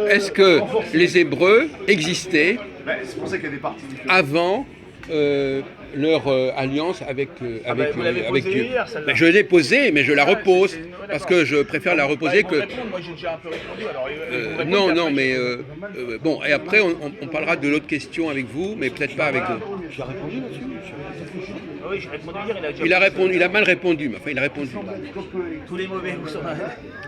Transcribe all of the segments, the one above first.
est-ce que les Hébreux existaient C'est pour ça qu'il y a des parties différentes. avant leur alliance avec vous l'avez avec posée Dieu? hier, celle-là. Ben, je l'ai posée, mais je la repose c'est- d'accord. parce que je préfère la reposer Bah, que. ils vont répondre, moi j'ai déjà un peu répondu. Alors, ils vont répondre, Non, puis non, après, mais bon, et après on parlera de l'autre question avec vous, mais peut-être pas avec vous. J'ai répondu là-dessus. Ah oui, j'ai répondu hier, il a déjà Il a répondu, il a mal répondu, mais enfin il a répondu. tous les mauvais vous sont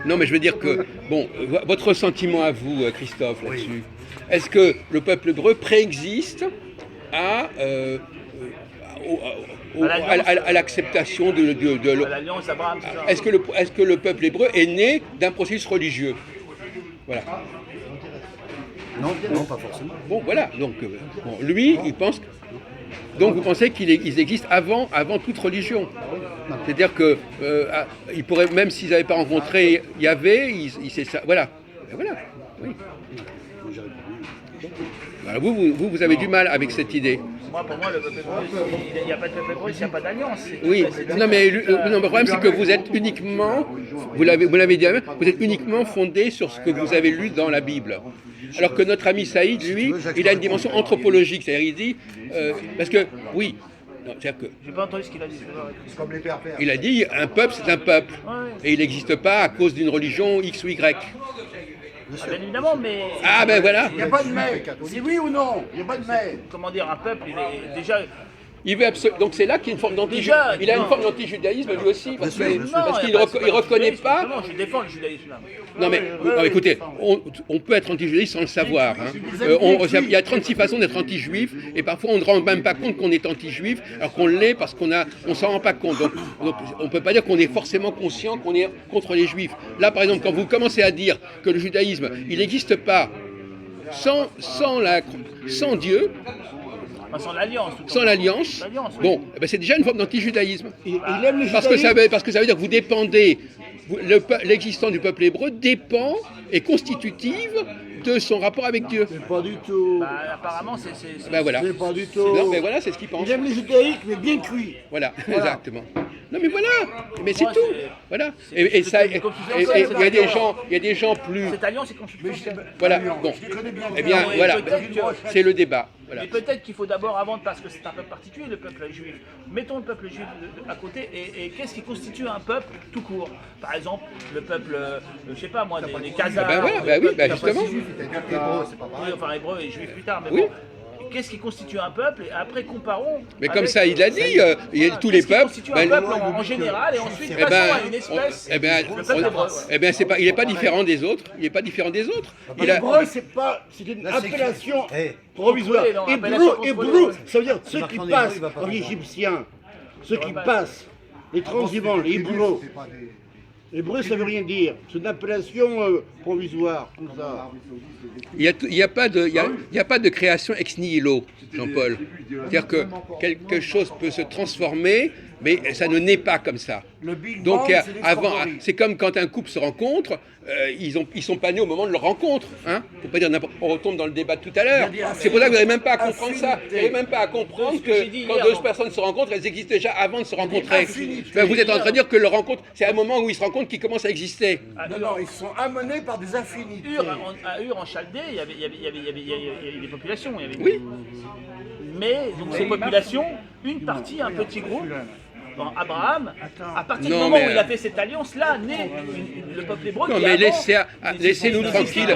Non, mais je veux dire que, bon, votre ressentiment à vous, Christophe, là-dessus, est-ce que le peuple hébreu préexiste à, à l'acceptation à l'alliance d'Abraham, c'est ça. est-ce que le peuple hébreu est né d'un processus religieux? Voilà. Non, non, pas forcément. Bon, voilà. Donc, bon, lui, il pense. Donc, vous pensez qu'ils existent avant toute religion? C'est-à-dire que, ils pourraient, même s'ils n'avaient pas rencontré Yahvé, c'est ça. Voilà. Et voilà. Oui. Moi, j'ai répondu. Voilà, vous avez du mal avec cette idée. Moi, pour moi, le peuple hébreu, il n'y a pas de peuple hébreu s'il n'y a pas d'alliance. Oui, non mais le problème c'est que vous êtes uniquement, vous l'avez dit, vous êtes uniquement fondé sur ce que vous avez lu dans la Bible. Alors que notre ami Saïd, lui, il a une dimension anthropologique, c'est-à-dire il dit, parce que, oui, non, c'est-à-dire que, J'ai pas entendu ce qu'il a dit. C'est comme les pères-pères. il a dit, un peuple c'est un peuple, et il n'existe pas à cause d'une religion X ou Y. Ah, bien évidemment, mais. Ah ben voilà, Il n'y a pas de mais. C'est oui ou non? Il n'y a pas de mais. Comment dire, un peuple, il est déjà. il veut donc c'est là qu'il y a une forme Déjà, il a une non. forme d'antijudaïsme lui aussi, parce Bien sûr, qu'il bien Non, il y a pas- il reconnaît judaïsme, pas. justement, je défends le judaïsme. Là. Non mais non, écoutez, on peut être anti-juif sans le savoir. Hein. Il y a 36 façons d'être anti-juif et parfois on ne rend même pas compte qu'on est anti-juif alors qu'on l'est parce on s'en rend pas compte. Donc on ne peut pas dire qu'on est forcément conscient qu'on est contre les juifs. Là par exemple quand vous commencez à dire que le judaïsme il n'existe pas sans Dieu, Enfin, sans l'alliance. tout sans comme- l'alliance, L'alliance, oui. bon, eh ben, c'est déjà une forme d'antijudaïsme. Il aime les Parce que ça veut dire que vous dépendez, l'existence du peuple hébreu dépend, est constitutive de son rapport avec Dieu. Pas du tout. Bah, apparemment, c'est. Ben voilà. C'est pas du tout. Non, mais voilà, c'est ce qu'il pense. Il aime les judaïques, mais bien cuits. Voilà, exactement. Non mais voilà, mais c'est Moi, tout. c'est- Ça, c'est et constitutionnel, il y a des gens, il y a des gens plus, Cette alliance est constitutionnelle. voilà, bon. Eh bien, Oui, voilà, peut-être que- c'est le débat. Voilà. Mais peut-être qu'il faut d'abord, avant, parce que c'est un peuple particulier, le peuple juif, mettons le peuple juif à côté, et qu'est-ce qui constitue un peuple tout court? Par exemple, le peuple, je sais pas moi, des Khazars. Ben voilà, ben oui, ben justement. Hébreu, c'est pas Oui, pareil. enfin hébreu et juif plus tard, mais Oui. bon. Qu'est-ce qui constitue un peuple? Et après, comparons. Mais avec- comme ça, il l'a dit, il y a tous les Qu'est-ce qui peuples. constitue Ben, un peuple en général, et ensuite eh passons ben, à une espèce. eh ben, le peuple hébreu. eh ben, c'est pas, il n'est pas différent des autres. Il n'est pas différent des autres. Il a, Hébreu, c'est pas. C'est une appellation Eh, provisoire. Contrôlé, non, appellation Hébreu, contrôlée. ça veut dire ceux qui marquant hébreu, passent il va pas en voir. égyptien, ceux qui passent, les transhumants, les Hébreux. C'est pas des... Hébreu, ça veut rien dire. C'est une appellation provisoire, comme ça. il y a pas de création ex nihilo, Jean-Paul. C'est-à-dire que quelque chose peut se transformer, mais ça ne naît pas comme ça. Le Big Donc Bang, c'est des avant, favoris. c'est comme quand un couple se rencontre, ils sont pas nés au moment de leur rencontre. Hein, faut pas dire n'importe. On retombe dans le débat de tout à l'heure. C'est pour ça que vous n'arrivez même pas à comprendre ça. Vous n'arrivez même pas à comprendre C'est ce que j'ai dit que quand hier, deux non. personnes se rencontrent, elles existent déjà avant de se rencontrer. affinité. Ben, vous êtes en train de dire que leur rencontre, c'est un moment où ils se rencontrent qu'ils commencent à exister. Non, non, ils sont amenés par des affinités. À Ur, en Chaldée, il y avait des populations. Il y avait Oui. Mais donc ces populations, une partie, un petit groupe, bon, Abraham, à partir Non, du moment mais, où il a fait cette alliance-là, naît le peuple hébreu. Non, qui mais avant- laissez-nous tranquilles.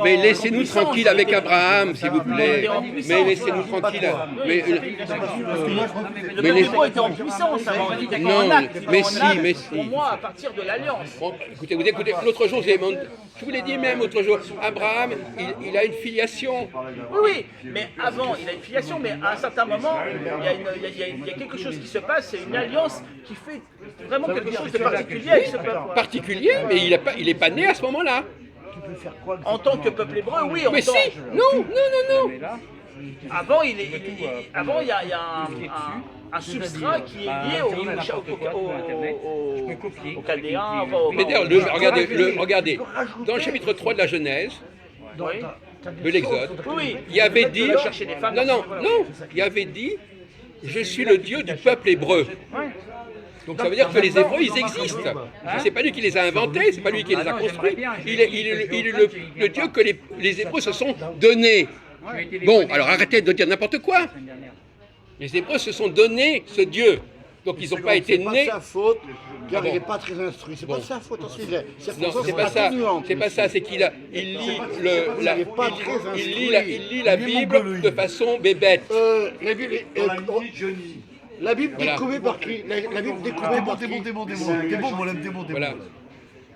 Mais laissez-nous tranquilles avec Abraham, s'il vous plaît. Mais laissez-nous tranquilles. Mais, Le mais peuple les- hébreu était en puissance avant, il était Non, en acte. mais en si, acte, mais si. Pour moi, à partir de l'alliance. bon, écoutez, l'autre jour, je vous l'ai dit même l'autre jour, Abraham, il a une filiation. Oui, oui, mais avant, il a une filiation, mais à un certain moment, il y a quelque chose qui se passe, c'est une alliance qui fait vraiment quelque chose de particulier avec ce peuple. Particulier, mais il est pas né à ce moment-là. En tant que peuple hébreu, oui, en Mais tant... si, non. Avant, avant, il y a un substrat qui est lié au Chaldéen, enfin, Mais d'ailleurs, regardez, dans le chapitre 3 de la Genèse, oui. de l'Exode, Oui, il y avait dit, chercher des femmes. non, il y avait dit, je suis le Dieu du peuple hébreu. Ouais. Donc ça veut dire que les Hébreux, ils existent. C'est pas lui qui les a inventés, c'est pas lui qui les a construits. Il est le Dieu que les Hébreux se sont donnés. Bon, alors arrêtez de dire n'importe quoi. Les Hébreux se sont donnés ce Dieu. Donc ils n'ont pas été nés. C'est pas sa faute, car Ah bon. il n'est pas très instruit. C'est pas sa faute aussi. Non, c'est pas ça. C'est pas ça. C'est qu'il lit la Bible de façon bébête. La Bible, Johnny. la Bible Voilà. découverte par qui? La Bible découverte par qui? T'es bon, moi l'aime, t'es bon. Voilà.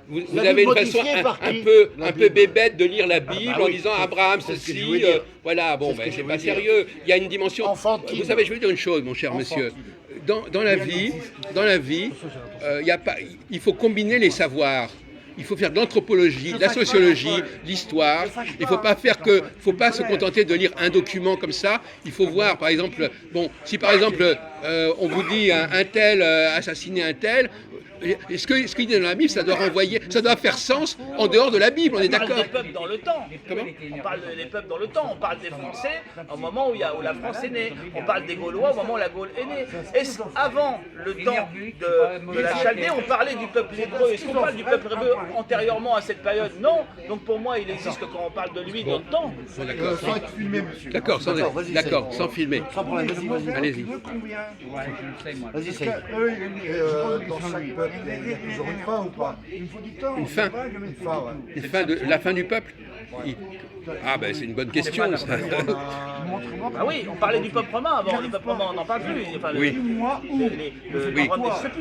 Vous La avez une Bible façon modifiée par un qui? peu La Bible. bébête de lire la Bible Ah en oui. disant Abraham C'est ce que je ceci, voulais dire. voilà, bon, C'est ce ben, que je c'est voulais pas dire. sérieux. Il y a une dimension. Enfantine. Vous savez, je vais vous dire une chose, mon cher monsieur. Dans la vie, il faut combiner les savoirs. Il faut faire de l'anthropologie, de la sociologie, de l'histoire. Il faut pas se contenter de lire un document comme ça. Il faut voir, par exemple, bon, si par exemple on vous dit un tel assassiné un tel, ce qu'il dit dans la Bible, ça doit faire sens en dehors de la Bible. On est On parle d'accord? des peuples dans le temps. Comment? On parle des peuples dans le temps. On parle des Français au moment où la France est née. On parle des Gaulois au moment où la Gaule est née. Est-ce avant le temps de la Chaldée, on parlait du peuple hébreu? Est-ce qu'on parle du peuple hébreu antérieurement à cette période? Non. Donc pour moi, il existe que quand on parle de lui dans le temps. Bon, d'accord. Sans être filmé, monsieur. D'accord, sans filmer. Sans problème, vas-y. Allez-y. Vas-y, c'est. Dans chaque peuple, il y a toujours une fin ou pas? Une fin. Une fin, ouais. La fin du peuple? Ah ben c'est une bonne question ça. Ah oui, on parlait du peuple romain avant. Le peuple romain, on n'en parle plus. Enfin, Oui. Oui.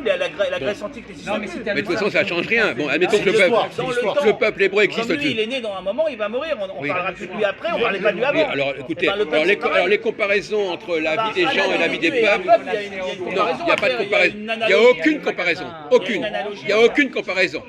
La Grèce antique n'existe plus. Mais de toute façon ça ne change rien. Bon, admettons que le peuple hébreu existe. Comme lui, il est né dans un moment, il va mourir. On Oui. parlera plus de lui après, on parlait pas de lui avant. Oui, alors écoutez, Eh ben, le peuple, c'est pareil. alors les comparaisons entre la vie des gens et la vie des Il y a peuples, une non, il n'y a pas de comparaison. Il n'y a aucune comparaison. Aucune. Il n'y a aucune comparaison.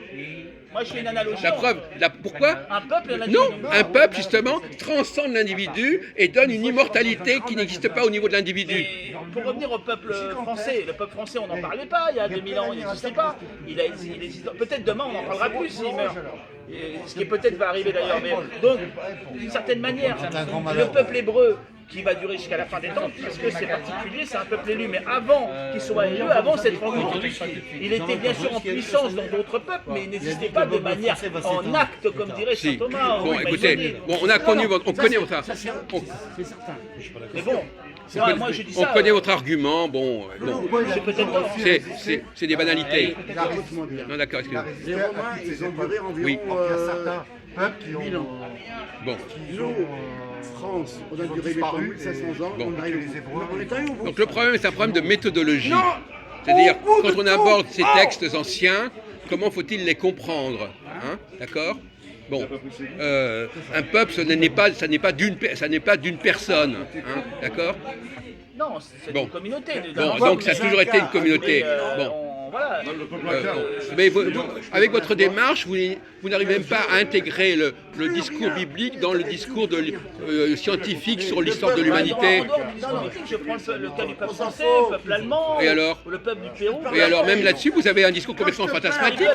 Moi, je fais une analogie. La preuve, pourquoi? Un peuple, il y en a Non, qui- un peuple justement transcende l'individu et donne une immortalité qui n'existe pas au niveau de l'individu. Mais pour revenir au peuple français, le peuple français, on n'en parlait pas il y a 2000 ans, il n'existait pas. Il existe. Peut-être demain, on en parlera plus s'il meurt. Et ce qui peut-être va arriver d'ailleurs. Mais donc, d'une certaine manière, le peuple hébreu qui va durer jusqu'à la fin des temps, parce que c'est particulier, c'est un peuple élu. Mais avant qu'il soit élu, avant cette rencontre, il était bien sûr en puissance dans d'autres peuples, mais il n'existait pas de manière en acte, comme dirait saint Si. Thomas. Bon, ou écoutez, Maïmonide. bon, on connaît votre, Mais bon, moi je dis ça. on connaît votre argument. Bon, C'est peut-être tort. c'est des banalités. Non, d'accord, Il a excusez-moi. résisté Les à Romains, toutes ils ces ont épreuves. duré environ Oui. Il y a certains peuples qui 1000 ont. ans. Bon. Nous, France, on a duré mettons 1500 ans, Bon. on arrive les Hébreux. On est arrivé au bout. Donc le problème, c'est un problème de méthodologie. C'est-à-dire, quand on aborde ces textes anciens, comment faut-il les comprendre, hein? D'accord? Bon, un peuple, ça n'est pas d'une personne, hein? D'accord? Non, c'est Bon. une communauté. Bon, donc ça a toujours été une communauté. Bon. Voilà. Mais avec votre démarche, vous n'arrivez même pas à intégrer le discours biblique dans le discours scientifique sur l'histoire de l'humanité. En dehors du discours biblique, je prends le cas du peuple français, le peuple allemand, Et alors ou le peuple du Pérou. Et alors même là-dessus, vous avez un discours complètement fantasmatique.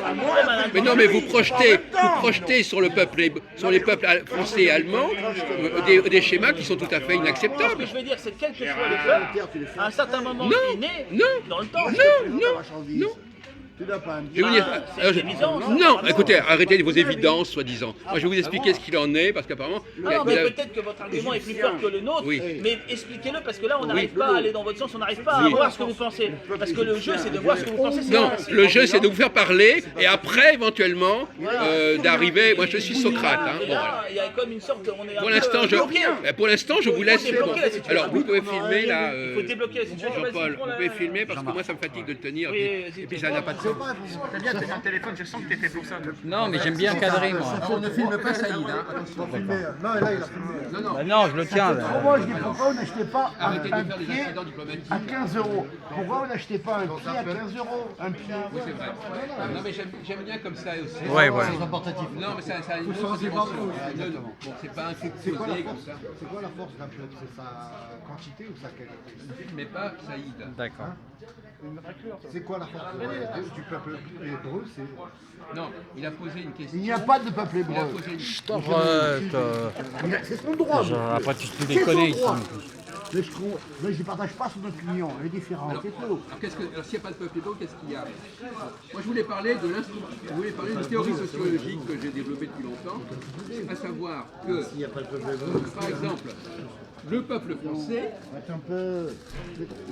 Mais non, mais vous projetez sur les peuples français et allemands des schémas qui sont tout à fait Ce inacceptables. que je veux dire, c'est quel que soit le peuple, à un certain moment, Non, il est né non, dans le temps. Non. Tu n'as pas un Je vais vous dire, c'est une évidence. non, écoutez, arrêtez vos évidences, soi-disant. Moi, je vais vous expliquer ce qu'il en est, parce qu'apparemment, Non, mais peut-être que votre argument est plus fort que le nôtre, Oui. mais expliquez-le parce que là, on n'arrive pas à aller dans votre sens, on n'arrive pas à voir ce que vous pensez. Parce que le jeu, c'est de voir ce que vous pensez. non, le jeu, c'est de vous faire parler, et après, éventuellement, d'arriver. Moi, je suis Socrate. Hein, Et bon, voilà. là, il y a comme une sorte, on est un Pour peu l'instant, je vous laisse. débloquer la situation. Alors, vous pouvez filmer là. Il faut débloquer la situation. Vas-y, Jean-Paul, prends vous la- pouvez filmer parce que moi, ça me fatigue de le tenir. Oui, Et vas-y, puis, ça n'a pas de sens. Non, mais j'aime bien cadrer, moi. On ne filme pas Saïd. Hein. Filmer. Non, là, il a filmé. Bah non, je le tiens. Là. Moi, je dis pourquoi vous n'achetez pas un Arrêtez de faire des pied incidents diplomatiques. à 15 euros? Pourquoi vous n'achetez pas un pied à 15 euros? Un pied. Oui, c'est vrai. Non, mais j'aime bien comme ça aussi. Ouais, ouais. Non, mais ça a une autre dimension. Bon, c'est pas un truc C'est quoi la posé force comme ça. C'est quoi la force d'un peuple? C'est sa quantité ou sa qualité? Mais pas Saïd. D'accord. C'est quoi la force du peuple hébreu? C'est Non, il a posé une question. Il n'y a pas de peuple Il a hébreu. posé une... Arrête. C'est son droit. Après, tu les connais ici. Mais je ne partage pas son opinion, elle est différente, c'est tout. Alors s'il n'y a pas de peuple hébreu, qu'est-ce qu'il y a? Moi je voulais parler d'une théorie sociologique que j'ai développée depuis longtemps, à savoir que, par exemple, le peuple français,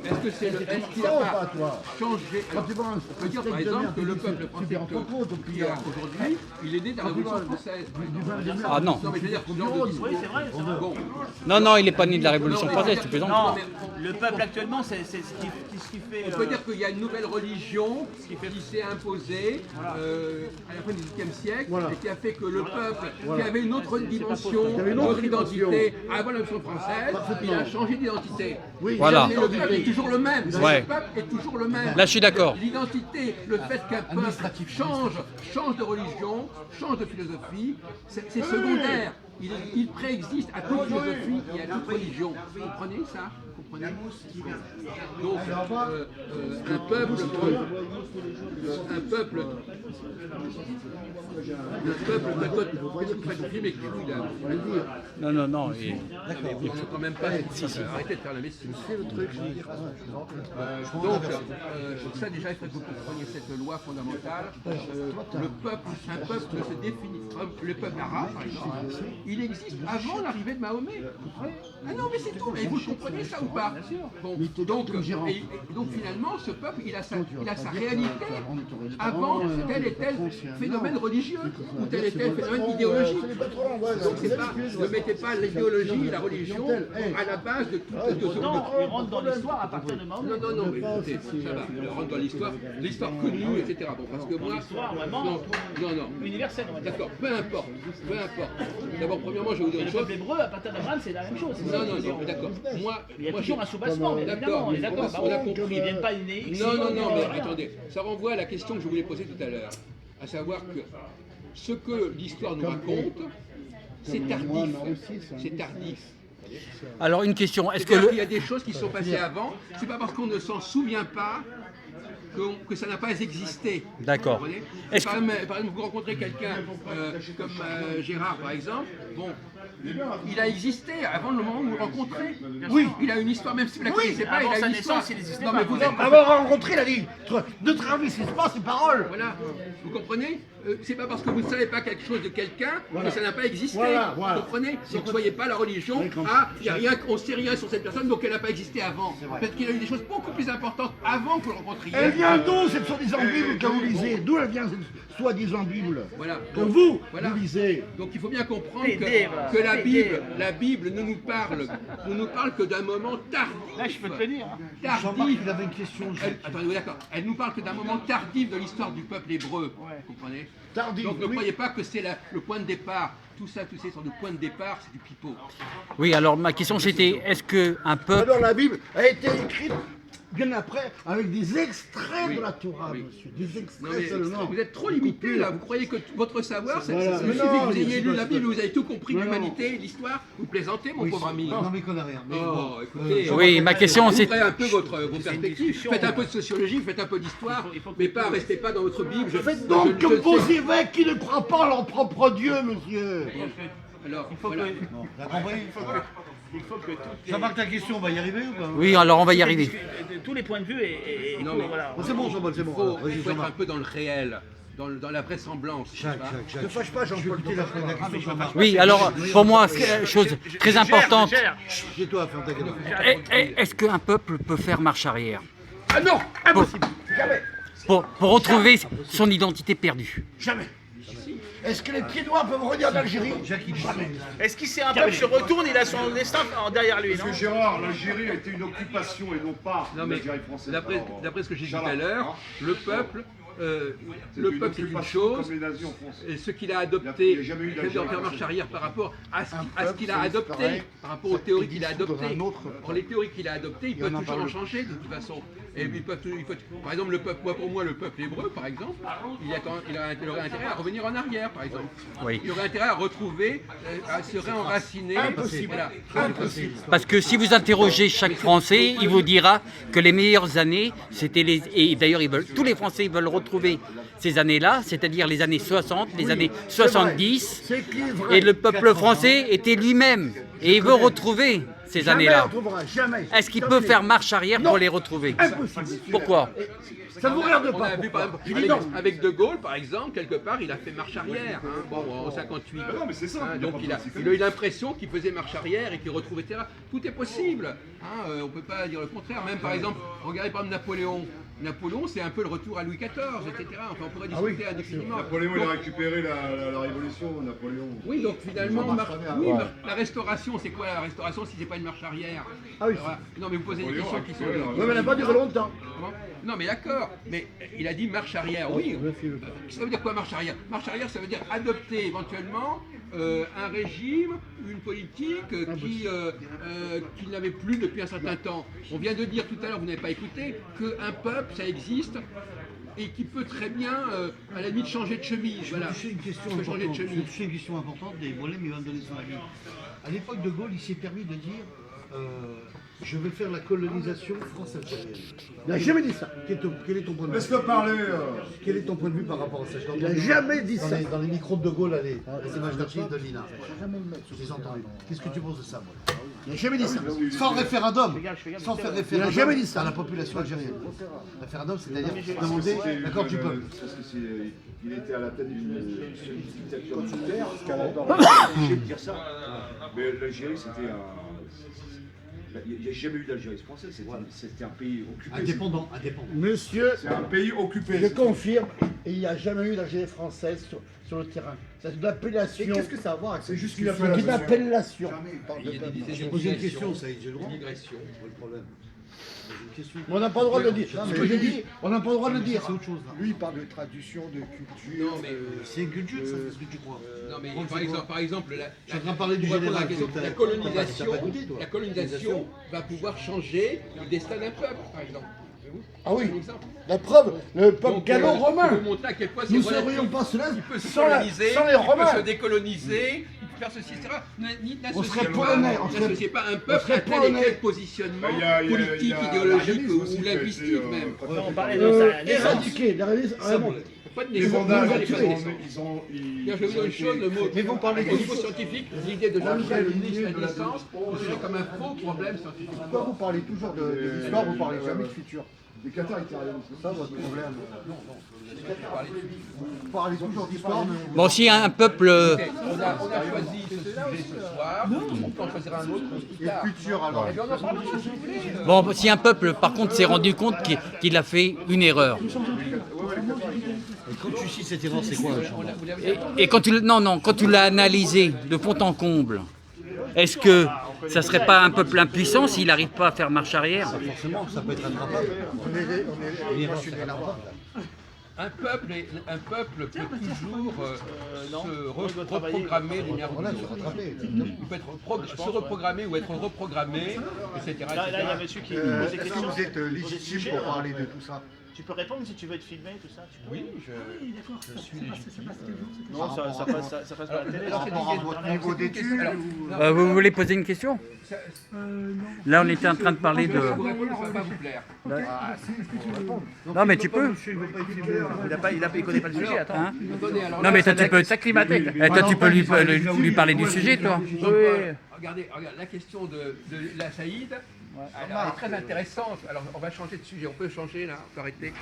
est-ce qu'il n'a pas changé? Alors, on peut dire par exemple que le peuple français qui est aujourd'hui, il est né de la Révolution française. Ah non. Non mais je veux dire, ce genre de discours. Oui, c'est vrai. Bon. Non, il n'est pas né de la Révolution française, tu plaisantes. Non, le peuple actuellement, c'est ce qui fait. On peut dire qu'il y a une nouvelle religion qui s'est imposée à la fin du XVIIIe siècle et qui a fait que le peuple, qui avait une autre dimension, une autre identité avant la Révolution française, il a changé d'identité. Voilà. Mais le peuple est toujours le même. Ouais. Le peuple est toujours le même. Là, je suis d'accord. L'identité, le fait qu'un peuple change de religion, change de philosophie, c'est secondaire. Il préexiste à toute philosophie et à toute religion. Vous comprenez ça? Vous comprenez? Donc, un peuple, qu'est-ce que vous faites au film et que vous là? Non. Il faut quand même pas arrêter de faire la médecine. Donc, ça déjà, il faudrait que vous compreniez cette loi fondamentale. Un peuple se définit, le peuple arabe par exemple, il existe avant l'arrivée de Mahomet. Ah non, mais c'est tout. Et vous comprenez ça ou pas? Bon, donc finalement, ce peuple, il a sa réalité avant tel et tel phénomène religieux ou tel et tel phénomène idéologique. Donc c'est pas, ne mettez pas l'idéologie et la religion à la base de tout. Non, il rentre dans l'histoire à partir de Mahomet. Non, mais écoutez, ça va, il rentre dans l'histoire connue, etc. Bon, parce que moi, L'histoire vraiment non, universelle, on va dire. d'accord, peu importe. D'abord, premièrement, je vais vous dire Et une le chose. peuple hébreu, à partir d'Abraham, c'est la même chose. c'est ça, je veux dire. Non, d'accord. Il y a toujours un j'ai- soubassement, bien évidemment, on est d'accord. on a compris. Ils ne viennent pas nés. Non, mais attendez, ça renvoie à la question que je voulais poser tout à l'heure, à savoir que ce que l'histoire nous raconte, c'est tardif. C'est tardif. Alors, une question. Est-ce que C'est-à-dire le... qu'il y a des choses qui sont passées avant, c'est pas parce qu'on ne s'en souvient pas que ça n'a pas existé. D'accord. Vous comprenez? Est-ce Par exemple, vous rencontrez quelqu'un comme Gérard, par exemple, bon, il a existé avant le moment où vous le rencontrez. Oui, il a une histoire, même si vous ne la connaissez pas, avant il a sa une histoire. naissance, il existait Non, pas. mais vous êtes Avoir rencontré, il a dit, de travers, c'est pas ses paroles. Voilà, vous comprenez? C'est pas parce que vous ne savez pas quelque chose de quelqu'un que ça n'a pas existé. Voilà. Vous comprenez? Donc ne soyez pas la religion. On ne sait rien sur cette personne, donc elle n'a pas existé avant. Peut-être qu'il y a eu des choses beaucoup plus importantes avant que vous le rencontriez. Elle vient d'où cette soi-disant Bible que vous lisez? D'où elle vient cette soi-disant Bible Voilà. que vous lisez? Donc il faut bien comprendre voilà. que la Bible ne nous parle que d'un moment tardif. Là, je peux te le dire. Tardif. Il avait une question. Attendez, oui, d'accord. Elle nous parle que d'un moment tardif de l'histoire du peuple hébreu. Vous comprenez? Tardif, Donc ne oui. croyez pas que c'est le point de départ. Tous ces sont de point de départ, c'est du pipeau. Oui, alors ma question c'était, est-ce qu'un peuple... Alors la Bible a été écrite bien après avec des extraits de la Torah, Oui. monsieur. Des Non, extraits mais seulement. vous êtes trop limité là, vous croyez que votre savoir, ça Voilà. suffit Mais que non, vous mais ayez c'est lu pas la ça. Bible, vous avez tout compris de Mais non. l'humanité, l'histoire, vous plaisantez mon pauvre ami. Non, mais il connaît rien. Oh, écoutez, Oui, ma question c'est... ouvrez un peu vos perspectives, faites un peu de sociologie, faites un peu d'histoire, mais pas restez pas dans votre Bible. Faites donc comme vos évêques qui ne croient pas en leur propre Dieu, monsieur. Alors, Il faut voilà. que Ça marque ta question, on va y arriver ou pas? Oui, alors on va y arriver. de tous les points de vue et Non, mais voilà. C'est bon, Jean-Paul, c'est Il bon. faut, Vas-y, il faut être un Jean-Marc. peu dans le réel, dans la vraisemblance. Jacques. Ne fâche pas, Jean-Paul. Écoutez la question de Jean-Marc. Oui, alors pour moi, chose très importante, J'ai toi à faire ta question. est-ce qu'un peuple peut faire marche arrière Ah non, impossible. pour retrouver son identité perdue? Jamais. Est-ce que les pieds noirs peuvent revenir d'Algérie? Jamais. Est-ce qu'il c'est un peuple se retourne, il a son destin derrière lui, non? Monsieur Gérard, l'Algérie a été une occupation et non pas Non mais l'Algérie française. d'après ce que j'ai dit tout Inch'Allah. à l'heure, le peuple c'est une occupation chose, comme les nazis en France. et ce qu'il a Il adopté, n'y a jamais eu il doit d'Algérie faire marche française. arrière par rapport à ce qu'il a peuple, adopté, c'est pareil, par rapport aux théories qu'il a dissout dans adoptées. un autre Or, les théories qu'il a adoptées, il peut en a toujours pas en le- changer de toute façon. Et il peut, par exemple, pour moi, le peuple hébreu, par exemple, il aurait intérêt à revenir en arrière, par exemple. Oui. Il aurait intérêt à retrouver, à se réenraciner. Impossible. Voilà. Impossible. Parce que si vous interrogez chaque Français, il vous dira que les meilleures années, c'était les... Et d'ailleurs, tous les Français veulent retrouver ces années-là, c'est-à-dire les années 60, les années 70. C'est qui vrai? Et le peuple français était lui-même. Et il veut retrouver ces Jamais on années-là. retrouvera, jamais. Est-ce qu'il peut faire marche arrière pour les retrouver? Impossible. Pourquoi? Ça ne vous regarde On pas. a vu par pourquoi. exemple, avec De Gaulle, par exemple, quelque part, il a fait marche arrière, hein, bon, en 58. non, mais c'est ça. Donc il a eu l'impression qu'il faisait marche arrière et qu'il retrouvait terrain. Tout est possible. Hein, on ne peut pas dire le contraire. Même par exemple, regardez par exemple Napoléon. Napoléon, c'est un peu le retour à Louis XIV, etc. Enfin, on pourrait discuter indéfiniment. Napoléon, il a récupéré la révolution, Napoléon. Oui, donc finalement, la restauration, c'est quoi la restauration si c'est pas une marche arrière? Ah oui. Alors, non, mais vous posez des Napoléon questions a qui sont... récupéré la Oui, mais elle n'a pas duré longtemps. Comment? Non, mais d'accord, mais il a dit marche arrière, oui. Ça veut dire quoi marche arrière? Marche arrière, ça veut dire adopter éventuellement un régime, une politique qui n'avait plus depuis un certain temps. On vient de dire tout à l'heure, vous n'avez pas écouté, qu'un peuple, ça existe et qui peut très bien, à la limite, changer de chemise. Voilà. C'est une question Peut changer de importante. chemise. C'est une question importante des problèmes, il va me donner son avis. À l'époque de Gaulle, il s'est permis de dire je vais faire la colonisation France-algérienne. Il n'a jamais dit ça. Quel est ton point de vue? Laisse-le parler. Quel est ton point de vue par rapport à ça? Il n'a jamais dit ça. Dans les micros de Gaulle, allez, les images d'archives de l'INA. Je les entends. Qu'est-ce que tu penses de ça, moi? Il n'a jamais dit ça. Sans référendum. Sans faire référendum. Il n'a jamais dit ça à la population algérienne. Référendum, c'est-à-dire demander l'accord du peuple. Parce que il était à la tête d'une dictature militaire, ce qu'à la de dire ça. Mais l'Algérie, c'était un. Il n'y a jamais eu d'Algérie française, c'était un pays occupé. Indépendant, indépendant. Monsieur, C'est un pays occupé. je confirme, il n'y a jamais eu d'Algérie française sur le terrain. C'est une appellation. Qu'est-ce que ça a à voir avec ça? C'est juste une C'est une appellation. Il y a des J'ai posé une question, ça, j'ai le droit. Immigration. Le problème. Mais on n'a pas le droit de le dire. Ce que j'ai dit, on n'a pas le droit de le dire. C'est autre chose. Lui, il parle de tradition, de culture. Non, mais... C'est une culture, ça, c'est ce que tu crois. Non, mais par exemple Je suis en train de parler du pour répondre à général. la question, la colonisation va pouvoir changer le destin d'un peuple, par exemple. Ah oui, Un exemple. la preuve, le peuple Donc, gallo-romain. pour montrer à quel point Nous c'est ne serions relatif. pas cela Il peut se sans coloniser, les il peut Romains. se décoloniser, il peut faire ceci, etc. On serait polonais, N'associez pas un peuple serait à tel et polonais. tel positionnement Il y a- politique, il y a idéologique l'aragonisme aussi ou qui a été, linguistique même. On parlait de ça. Éradiquer, l'aragonisme, vraiment. Pas de Les naissance, Vandales, pas de naissance. ils Je vais vous dire une chose, le mot, Mais vous parlez au niveau scientifique, l'idée de Jean-Michel Denis, la naissance, c'est comme un faux problème scientifique. Pourquoi vous parlez toujours de l'histoire, vous parlez jamais de futur? Les Qataris qui arrivent. C'est ça votre problème. Vous parlez toujours d'histoire, mais Bon, si un peuple... On a choisi ce sujet ce soir, on peut en choisir un autre plus tard. futur alors. Et puis on en parlera si vous voulez. Bon, si un peuple, par contre, s'est rendu compte qu'il a fait une erreur, Et quand tu cites cette erreur, c'est quoi et quand quand tu l'as analysé de fond en comble, est-ce que ça serait pas un peuple impuissant s'il n'arrive pas à faire marche arrière? Forcément, ça peut être rattrapable. Une erreur, c'est rattrapable. Un peuple peut toujours se reprogrammer l'énergie. Voilà, se rattraper. Il peut se reprogrammer ou être reprogrammé, etc. Là, il y a un monsieur qui pose des Est-ce que questions. vous êtes légitime pour parler de tout ça? Tu peux répondre si tu veux être filmé, tout ça. Tu peux. Oui, Non, ça passe par la télé. Par rapport à votre niveau d'études ou... Vous voulez poser une question? Là, on était en train de parler de... vous répondre, ça va pas vous plaire. Non, mais tu peux. Il connaît pas le sujet, attends. Hein? Attendez, alors Non, là, mais toi, tu peux... S'acclimater. Toi, tu peux lui parler du sujet, toi. Regardez, la question de la Saïd, elle est très intéressante. Alors, on va changer de sujet. On peut changer là, on peut arrêter.